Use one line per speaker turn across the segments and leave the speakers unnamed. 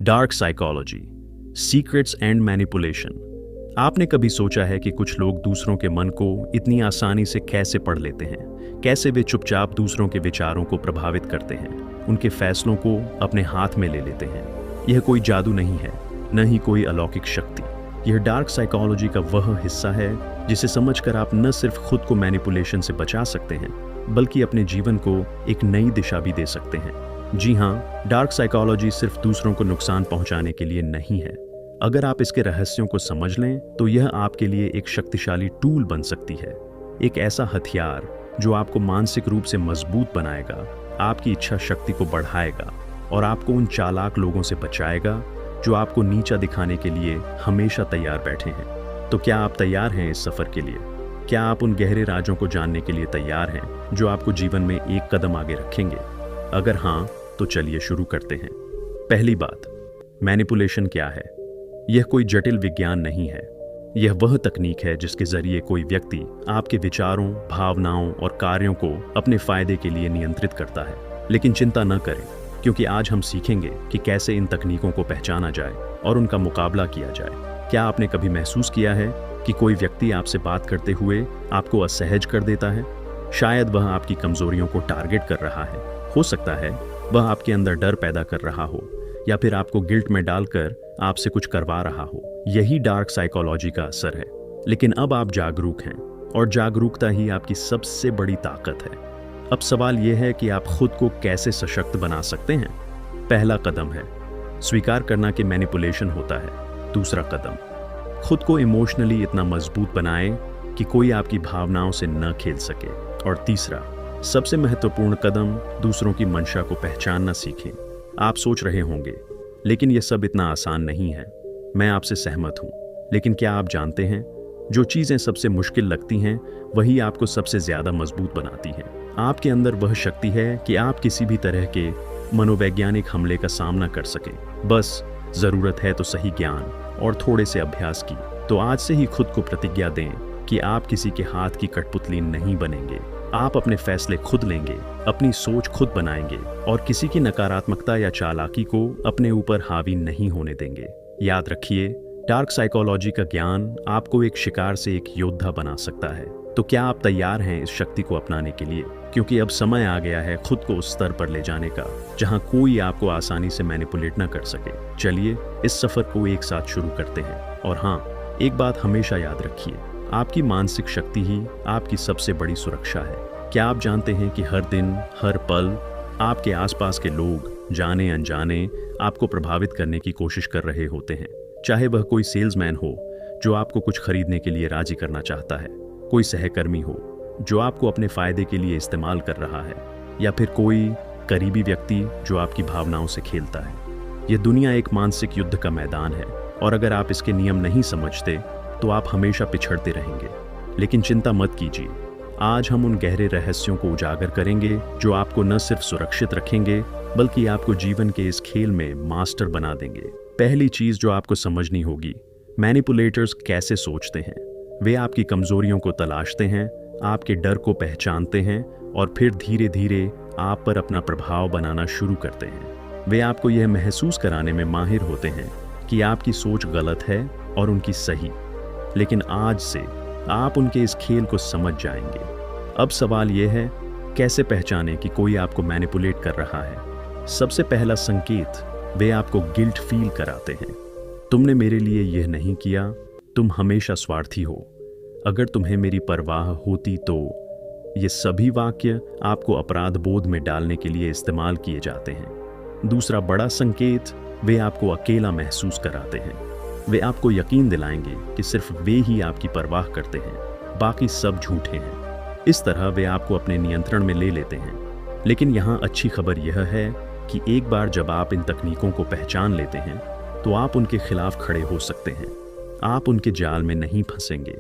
Dark psychology, secrets and manipulation. आपने कभी सोचा है कि कुछ लोग दूसरों के मन को इतनी आसानी से कैसे पढ़ लेते हैं? कैसे वे चुपचाप दूसरों के विचारों को प्रभावित करते हैं, उनके फैसलों को अपने हाथ में ले लेते हैं? यह कोई जादू नहीं है, न ही कोई अलौकिक शक्ति। यह डार्क साइकोलॉजी का वह हिस्सा है जिसे समझकर आप न सिर्फ खुद को मैनिपुलेशन से बचा सकते हैं, बल्कि अपने जीवन को एक नई दिशा भी दे सकते हैं। जी हाँ, डार्क साइकोलॉजी सिर्फ दूसरों को नुकसान पहुंचाने के लिए नहीं है। अगर आप इसके रहस्यों को समझ लें तो यह आपके लिए एक शक्तिशाली टूल बन सकती है, एक ऐसा हथियार जो आपको मानसिक रूप से मजबूत बनाएगा, आपकी इच्छा शक्ति को बढ़ाएगा और आपको उन चालाक लोगों से बचाएगा जो आपको नीचा दिखाने के लिए हमेशा तैयार बैठे हैं। तो क्या आप तैयार हैं इस सफर के लिए? क्या आप उन गहरे राजों को जानने के लिए तैयार हैं जो आपको जीवन में एक कदम आगे रखेंगे? अगर हाँ, तो चलिए शुरू करते हैं। पहली बात, मैनिपुलेशन क्या है? यह कोई जटिल विज्ञान नहीं है। यह वह तकनीक है जिसके जरिए कोई व्यक्ति आपके विचारों, भावनाओं और कार्यों को अपने फायदे के लिए नियंत्रित करता है। लेकिन चिंता न करें, क्योंकि आज हम सीखेंगे कि कैसे इन तकनीकों को पहचाना जाए और उनका मुकाबला किया जाए। क्या आपने कभी महसूस किया है कि कोई व्यक्ति आपसे बात करते हुए आपको असहज कर देता है? शायद वह आपकी कमजोरियों को टारगेट कर रहा है। हो सकता है वह आपके अंदर डर पैदा कर रहा हो, या फिर आपको गिल्ट में डालकर आपसे कुछ करवा रहा हो। यही डार्क साइकोलॉजी का असर है। लेकिन अब आप जागरूक हैं, और जागरूकता ही आपकी सबसे बड़ी ताकत है। अब सवाल यह है कि आप खुद को कैसे सशक्त बना सकते हैं। पहला कदम है स्वीकार करना कि मैनिपुलेशन होता है। दूसरा कदम, खुद को इमोशनली इतना मजबूत बनाएं कि कोई आपकी भावनाओं से न खेल सके। और तीसरा, सबसे महत्वपूर्ण कदम, दूसरों की मंशा को पहचानना सीखें। आप सोच रहे होंगे, लेकिन यह सब इतना आसान नहीं है। मैं आपसे सहमत हूं, लेकिन क्या आप जानते हैं, जो चीजें सबसे मुश्किल लगती हैं वही आपको सबसे ज्यादा मजबूत बनाती हैं। आपके अंदर वह शक्ति है कि आप किसी भी तरह के मनोवैज्ञानिक हमले का सामना कर सकें। बस जरूरत है तो सही ज्ञान और थोड़े से अभ्यास की। तो आज से ही खुद को प्रतिज्ञा दें कि आप किसी के हाथ की कठपुतली नहीं बनेंगे। आप अपने फैसले खुद लेंगे, अपनी सोच खुद बनाएंगे और किसी की नकारात्मकता या चालाकी को अपने ऊपर हावी नहीं होने देंगे। याद रखिए, डार्क साइकोलॉजी का ज्ञान आपको एक शिकार से एक योद्धा बना सकता है। तो क्या आप तैयार हैं इस शक्ति को अपनाने के लिए? क्योंकि अब समय आ गया है खुद को उस स्तर पर ले जाने का जहां कोई आपको आसानी से मैनिपुलेट न कर सके। चलिए इस सफर को एक साथ शुरू करते हैं। और हाँ, एक बात हमेशा याद रखिए, आपकी मानसिक शक्ति ही आपकी सबसे बड़ी सुरक्षा है। क्या आप जानते हैं कि हर दिन, हर पल आपके आसपास के लोग जाने अनजाने आपको प्रभावित करने की कोशिश कर रहे होते हैं? चाहे वह कोई सेल्समैन हो जो आपको कुछ खरीदने के लिए राजी करना चाहता है, कोई सहकर्मी हो जो आपको अपने फायदे के लिए इस्तेमाल कर रहा है, या फिर कोई करीबी व्यक्ति जो आपकी भावनाओं से खेलता है। यह दुनिया एक मानसिक युद्ध का मैदान है, और अगर आप इसके नियम नहीं समझते तो आप हमेशा पिछड़ते रहेंगे। लेकिन चिंता मत कीजिए, आज हम उन गहरे रहस्यों को उजागर करेंगे जो आपको न सिर्फ सुरक्षित रखेंगे, बल्कि आपको जीवन के इस खेल में मास्टर बना देंगे। पहली चीज जो आपको समझनी होगी, मैनिपुलेटर्स कैसे सोचते हैं। वे आपकी कमजोरियों को तलाशते हैं, आपके डर को पहचानते हैं और फिर धीरे धीरे आप पर अपना प्रभाव बनाना शुरू करते हैं। वे आपको यह महसूस कराने में माहिर होते हैं कि आपकी सोच गलत है और उनकी सही। लेकिन आज से आप उनके इस खेल को समझ जाएंगे। अब सवाल यह है, कैसे पहचानें कि कोई आपको मैनिपुलेट कर रहा है? सबसे पहला संकेत, वे आपको गिल्ट फील कराते हैं। तुमने मेरे लिए यह नहीं किया, तुम हमेशा स्वार्थी हो, अगर तुम्हें मेरी परवाह होती तो। ये सभी वाक्य आपको अपराध बोध में डालने के लिए इस्तेमाल किए जाते हैं। दूसरा बड़ा संकेत, वे आपको अकेला महसूस कराते हैं। वे आपको यकीन दिलाएंगे कि सिर्फ वे ही आपकी परवाह करते हैं, बाकी सब झूठे हैं। इस तरह वे आपको अपने नियंत्रण में ले लेते हैं। लेकिन यहाँ अच्छी खबर यह है कि एक बार जब आप इन तकनीकों को पहचान लेते हैं तो आप उनके खिलाफ खड़े हो सकते हैं। आप उनके जाल में नहीं फंसेंगे,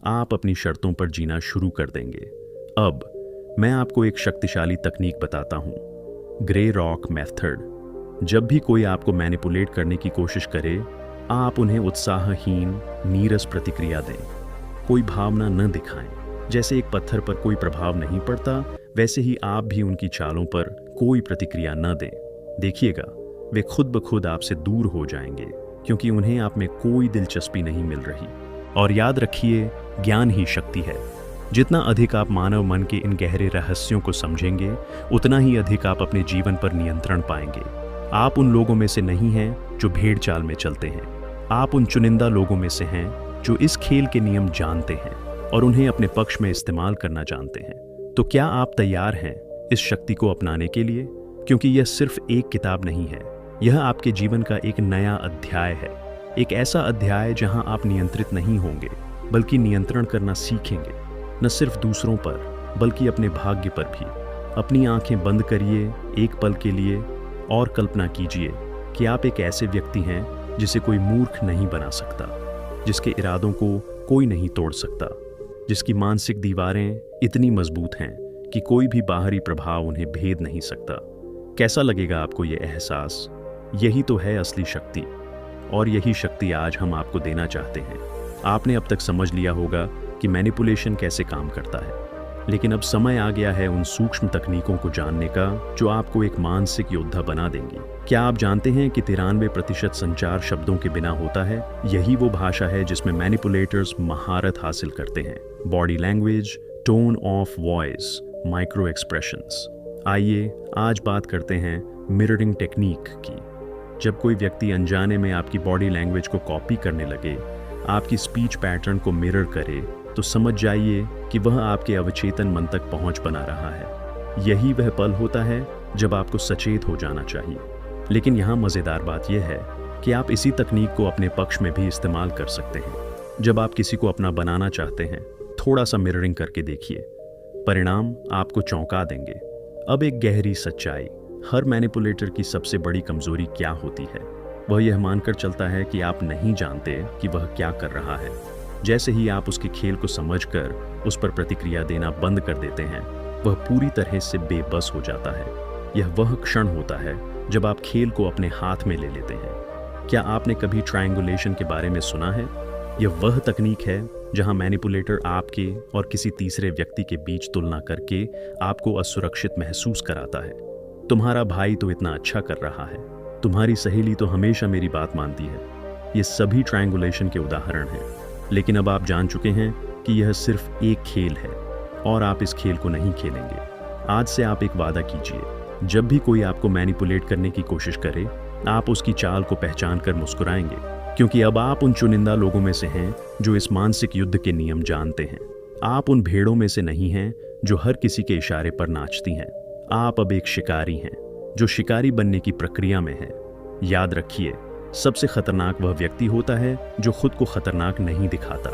आप अपनी शर्तों पर जीना शुरू कर देंगे। अब मैं आपको एक शक्तिशाली तकनीक बताता हूँ, ग्रे रॉक मेथड। जब भी कोई आपको मैनिपुलेट करने की कोशिश करे, आप उन्हें उत्साहहीन, नीरस प्रतिक्रिया दें। कोई भावना न दिखाएं। जैसे एक पत्थर पर कोई प्रभाव नहीं पड़ता, वैसे ही आप भी उनकी चालों पर कोई प्रतिक्रिया न दें। देखिएगा, वे खुद ब खुद आपसे दूर हो जाएंगे, क्योंकि उन्हें आप में कोई दिलचस्पी नहीं मिल रही। और याद रखिए, ज्ञान ही शक्ति है। जितना अधिक आप मानव मन के इन गहरे रहस्यों को समझेंगे, उतना ही अधिक आप अपने जीवन पर नियंत्रण पाएंगे। आप उन लोगों में से नहीं हैं जो भेड़ चाल में चलते हैं। आप उन चुनिंदा लोगों में से हैं जो इस खेल के नियम जानते हैं और उन्हें अपने पक्ष में इस्तेमाल करना जानते हैं। तो क्या आप तैयार हैं इस शक्ति को अपनाने के लिए? क्योंकि यह सिर्फ एक किताब नहीं है, यह आपके जीवन का एक नया अध्याय है। एक ऐसा अध्याय जहां आप नियंत्रित नहीं होंगे, बल्कि नियंत्रण करना सीखेंगे, न सिर्फ दूसरों पर बल्कि अपने भाग्य पर भी। अपनी आंखें बंद करिए एक पल के लिए और कल्पना कीजिए कि आप एक ऐसे व्यक्ति हैं जिसे कोई मूर्ख नहीं बना सकता, जिसके इरादों को कोई नहीं तोड़ सकता, जिसकी मानसिक दीवारें इतनी मजबूत हैं कि कोई भी बाहरी प्रभाव उन्हें भेद नहीं सकता। कैसा लगेगा आपको ये एहसास? यही तो है असली शक्ति, और यही शक्ति आज हम आपको देना चाहते हैं। आपने अब तक समझ लिया होगा कि मैनिपुलेशन कैसे काम करता है, लेकिन अब समय आ गया है उन सूक्ष्म तकनीकों को जानने का जो आपको एक मानसिक योद्धा बना देंगी। क्या आप जानते हैं कि 93% संचार शब्दों के बिना होता है? यही वो भाषा है जिसमें मैनिपुलेटर्स महारत हासिल करते हैं। Body language, tone of voice, micro expressions. आइए आज बात करते हैं मिररिंग टेक्निक की। जब कोई व्यक्ति अनजाने में आपकी बॉडी लैंग्वेज को कॉपी करने लगे, आपकी स्पीच पैटर्न को मिरर करे, तो समझ जाइए कि वह आपके अवचेतन मन तक पहुंच बना रहा है। यही वह पल होता है जब आपको सचेत हो जाना चाहिए। लेकिन यहाँ मज़ेदार बात यह है कि आप इसी तकनीक को अपने पक्ष में भी इस्तेमाल कर सकते हैं। जब आप किसी को अपना बनाना चाहते हैं, थोड़ा सा मिररिंग करके देखिए, परिणाम आपको चौंका देंगे। अब एक गहरी सच्चाई, हर मैनिपुलेटर की सबसे बड़ी कमजोरी क्या होती है? वह यह मानकर चलता है कि आप नहीं जानते कि वह क्या कर रहा है। जैसे ही आप उसके खेल को समझकर उस पर प्रतिक्रिया देना बंद कर देते हैं, वह पूरी तरह से बेबस हो जाता है। यह वह क्षण होता है जब आप खेल को अपने हाथ में ले लेते हैं। क्या आपने कभी ट्रायंगुलेशन के बारे में सुना है? यह वह तकनीक है जहां मैनिपुलेटर आपके और किसी तीसरे व्यक्ति के बीच तुलना करके आपको असुरक्षित महसूस कराता है। तुम्हारा भाई तो इतना अच्छा कर रहा है, तुम्हारी सहेली तो हमेशा मेरी बात मानती है। ये सभी ट्रायंगुलेशन के उदाहरण हैं। लेकिन अब आप जान चुके हैं कि यह सिर्फ एक खेल है और आप इस खेल को नहीं खेलेंगे। आज से आप एक वादा कीजिए, जब भी कोई आपको मैनिपुलेट करने की कोशिश करे, आप उसकी चाल को पहचान कर मुस्कुराएंगे, क्योंकि अब आप उन चुनिंदा लोगों में से हैं जो इस मानसिक युद्ध के नियम जानते हैं। आप उन भेड़ों में से नहीं हैं जो हर किसी के इशारे पर नाचती हैं। आप अब एक शिकारी हैं जो शिकारी बनने की प्रक्रिया में है। याद रखिए, सबसे खतरनाक वह व्यक्ति होता है जो खुद को खतरनाक नहीं दिखाता,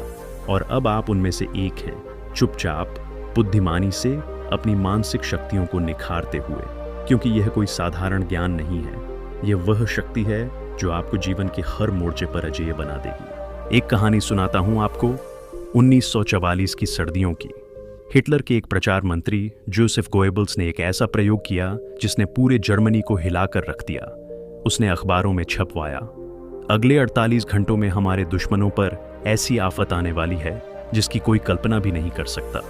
और अब आप उनमें से एक हैं, चुपचाप बुद्धिमानी से अपनी मानसिक शक्तियों को निखारते हुए, क्योंकि यह कोई साधारण ज्ञान नहीं है। यह वह शक्ति है जो आपको जीवन के हर मोर्चे पर अजेय बना देगी। एक कहानी सुनाता हूं आपको, 1944 की सर्दियों की। हिटलर के एक प्रचार मंत्री जोसेफ गोएबल्स ने एक ऐसा प्रयोग किया जिसने पूरे जर्मनी को हिलाकर रख दिया। उसने अखबारों में छपवाया, अगले 48 घंटों में हमारे दुश्मनों पर ऐसी आफत आने वाली है जिसकी कोई कल्पना भी नहीं कर सकता।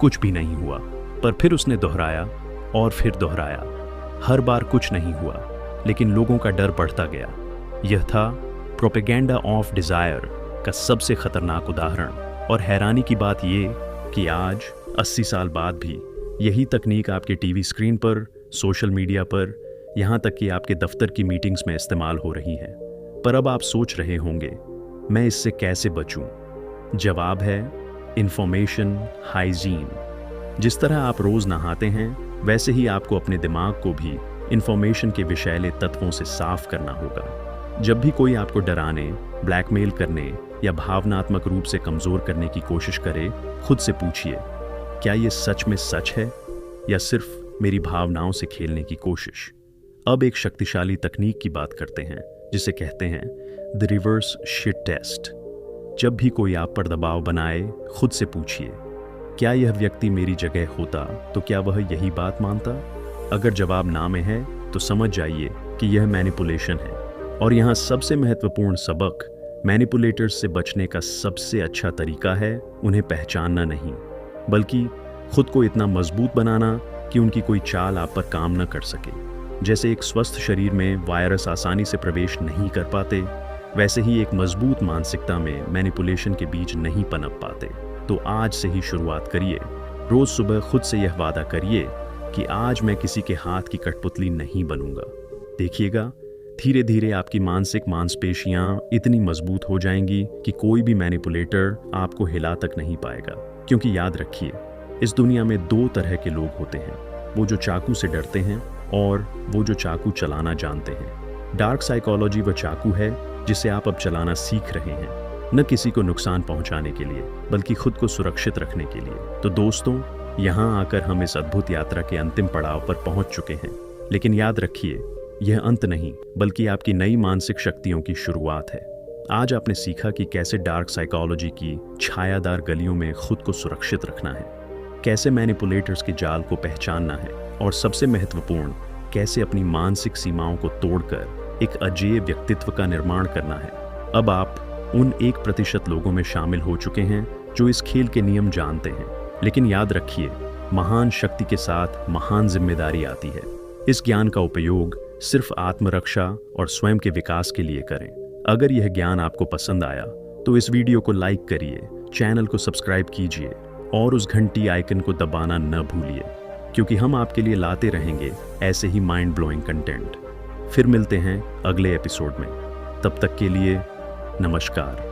कुछ भी नहीं हुआ, पर फिर उसने दोहराया और फिर दोहराया। हर बार कुछ नहीं हुआ, लेकिन लोगों का डर बढ़ता गया। यह था प्रोपेगेंडा ऑफ डिजायर का सबसे खतरनाक उदाहरण। और हैरानी की बात ये कि आज 80 साल बाद भी यही तकनीक आपके टीवी स्क्रीन पर, सोशल मीडिया पर, यहाँ तक कि आपके दफ्तर की मीटिंग्स में इस्तेमाल हो रही है। पर अब आप सोच रहे होंगे, मैं इससे कैसे बचूं? जवाब है इंफॉर्मेशन हाइजीन। जिस तरह आप रोज नहाते हैं, वैसे ही आपको अपने दिमाग को भी इंफॉर्मेशन के विषैले तत्वों से साफ करना होगा। जब भी कोई आपको डराने, ब्लैकमेल करने या भावनात्मक रूप से कमजोर करने की कोशिश करे, खुद से पूछिए, क्या ये सच में सच है या सिर्फ मेरी भावनाओं से खेलने की कोशिश? अब एक शक्तिशाली तकनीक की बात करते हैं जिसे कहते हैं द रिवर्स शिट टेस्ट। जब भी कोई आप पर दबाव बनाए, खुद से पूछिए, क्या यह व्यक्ति मेरी जगह होता तो क्या वह यही बात मानता? अगर जवाब ना में है तो समझ जाइए कि यह मैनिपुलेशन है। और यहाँ सबसे महत्वपूर्ण सबक, मैनिपुलेटर्स से बचने का सबसे अच्छा तरीका है उन्हें पहचानना नहीं, बल्कि खुद को इतना मजबूत बनाना कि उनकी कोई चाल आप पर काम न कर सके। जैसे एक स्वस्थ शरीर में वायरस आसानी से प्रवेश नहीं कर पाते, वैसे ही एक मजबूत मानसिकता में मैनिपुलेशन के बीज नहीं पनप पाते। तो आज से ही शुरुआत करिए। रोज सुबह खुद से यह वादा करिए कि आज मैं किसी के हाथ की कठपुतली नहीं बनूंगा। देखिएगा, धीरे धीरे आपकी मानसिक मांसपेशियां इतनी मजबूत हो जाएंगी कि कोई भी मैनिपुलेटर आपको हिला तक नहीं पाएगा। क्योंकि याद रखिए, इस दुनिया में दो तरह के लोग होते हैं, वो जो चाकू से डरते हैं और वो जो चाकू चलाना जानते हैं। डार्क साइकोलॉजी वह चाकू है जिसे आप अब चलाना सीख रहे हैं, न किसी को नुकसान पहुंचाने के लिए बल्कि खुद को सुरक्षित रखने के लिए। तो दोस्तों, यहाँ आकर हम इस अद्भुत यात्रा के अंतिम पड़ाव पर पहुंच चुके हैं। लेकिन याद रखिए, यह अंत नहीं बल्कि आपकी नई मानसिक शक्तियों की शुरुआत है। आज आपने सीखा कि कैसे डार्क साइकोलॉजी की छायादार गलियों में खुद को सुरक्षित रखना है, कैसे मैनिपुलेटर्स के जाल को पहचानना है और सबसे महत्वपूर्ण, कैसे अपनी मानसिक सीमाओं को तोड़कर एक अजेय व्यक्तित्व का निर्माण करना है। अब आप उन 1% लोगों में शामिल हो चुके हैं जो इस खेल के नियम जानते हैं। लेकिन याद रखिए, महान शक्ति के साथ महान जिम्मेदारी आती है। इस ज्ञान का उपयोग सिर्फ आत्मरक्षा और स्वयं के विकास के लिए करें। अगर यह ज्ञान आपको पसंद आया तो इस वीडियो को लाइक करिए, चैनल को सब्सक्राइब कीजिए और उस घंटी आइकन को दबाना न भूलिए, क्योंकि हम आपके लिए लाते रहेंगे ऐसे ही माइंड ब्लोइंग कंटेंट। फिर मिलते हैं अगले एपिसोड में। तब तक के लिए नमस्कार।